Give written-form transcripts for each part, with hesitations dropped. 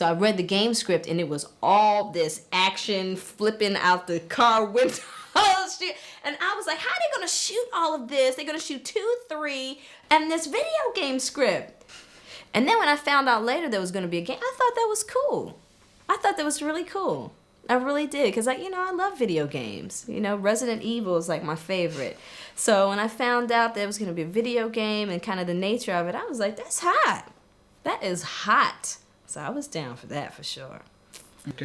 So I read the game script, and it was all this action, flipping out the car window. And I was like, how are they going to shoot all of this? They're going to shoot 2, 3, and this video game script. And then when I found out later there was going to be a game, I thought that was cool. I thought that was really cool. I really did, because I love video games. Resident Evil is like my favorite. So when I found out there was going to be a video game and kind of the nature of it, I was like, that's hot. That is hot. So I was down for that for sure.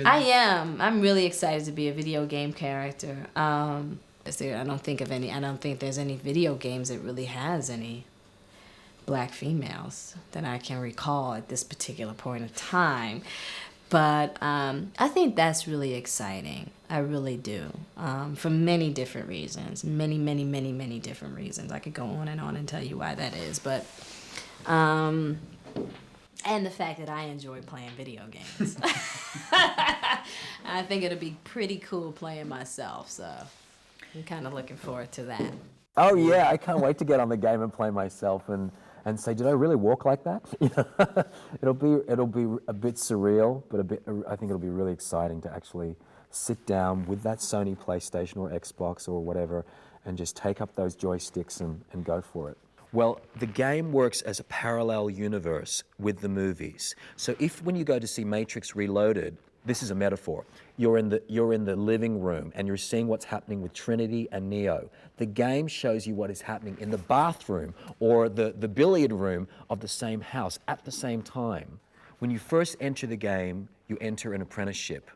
I am. I'm really excited to be a video game character. I don't think there's any video games that really has any black females that I can recall at this particular point of time. But I think that's really exciting. I really do. For many different reasons. Many, many, many, many different reasons. I could go on and tell you why that is. But, and the fact that I enjoy playing video games. I think it'll be pretty cool playing myself. So I'm kind of looking forward to that. Oh, yeah. I can't wait to get on the game and play myself and say, did I really walk like that? It'll be a bit surreal, but I think it'll be really exciting to actually sit down with that Sony PlayStation or Xbox or whatever and just take up those joysticks and go for it. Well, the game works as a parallel universe with the movies. So when you go to see Matrix Reloaded, this is a metaphor. You're in the living room and you're seeing what's happening with Trinity and Neo. The game shows you what is happening in the bathroom or the billiard room of the same house at the same time. When you first enter the game, you enter an apprenticeship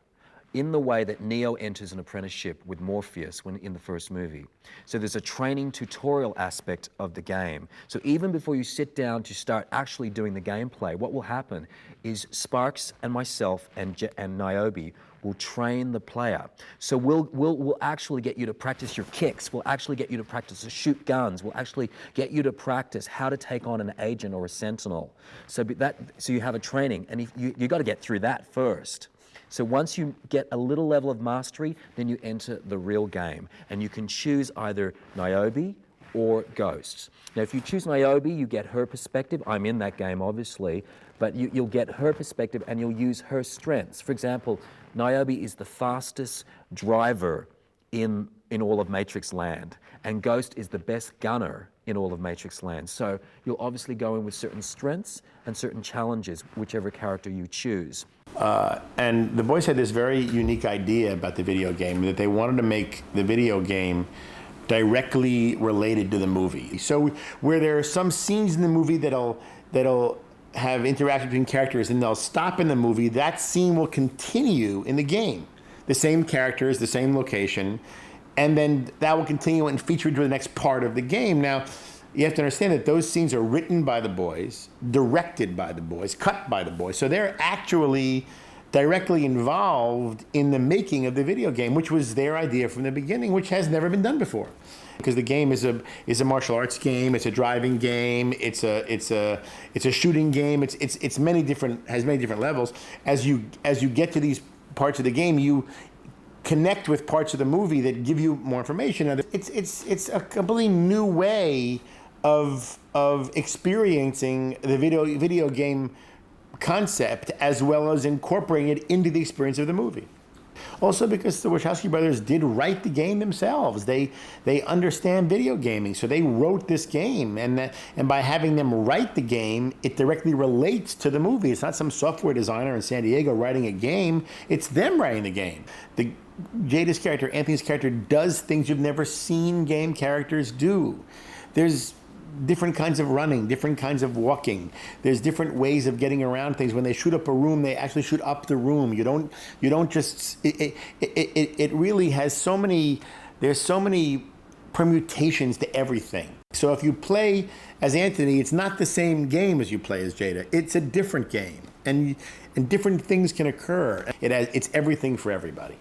in the way that Neo enters an apprenticeship with Morpheus in the first movie. So there's a training tutorial aspect of the game. So even before you sit down to start actually doing the gameplay, what will happen is Sparks and myself and Niobe will train the player. So we'll actually get you to practice your kicks. We'll actually get you to practice to shoot guns. We'll actually get you to practice how to take on an agent or a sentinel. So you have a training, and you got to get through that first. So once you get a little level of mastery, then you enter the real game. And you can choose either Niobe or Ghosts. Now, if you choose Niobe, you get her perspective. I'm in that game, obviously. But you'll get her perspective and you'll use her strengths. For example, Niobe is the fastest driver in all of Matrix Land. And Ghost is the best gunner in all of Matrix Land. So you'll obviously go in with certain strengths and certain challenges, whichever character you choose. And the boys had this very unique idea about the video game, that they wanted to make the video game directly related to the movie. So where there are some scenes in the movie that'll have interaction between characters and they'll stop in the movie, that scene will continue in the game. The same characters, the same location, and then that will continue and feature into the next part of the game. Now, you have to understand that those scenes are written by the boys, directed by the boys, cut by the boys. So they're actually directly involved in the making of the video game, which was their idea from the beginning, which has never been done before. Because the game is a martial arts game, it's a driving game, it's a shooting game, has many different levels. As you get to these parts of the game, you connect with parts of the movie that give you more information. It's a completely new way of experiencing the video game concept as well as incorporating it into the experience of the movie. Also because the Wachowski brothers did write the game themselves. They understand video gaming, so they wrote this game, and by having them write the game, it directly relates to the movie. It's not some software designer in San Diego writing a game, it's them writing the game. Jada's character, Anthony's character, does things you've never seen game characters do. There's different kinds of running, different kinds of walking. There's different ways of getting around things. When they shoot up a room, they actually shoot up the room. You don't just, it really has there's so many permutations to everything. So if you play as Anthony, it's not the same game as you play as Jada. It's a different game, and different things can occur. It's everything for everybody.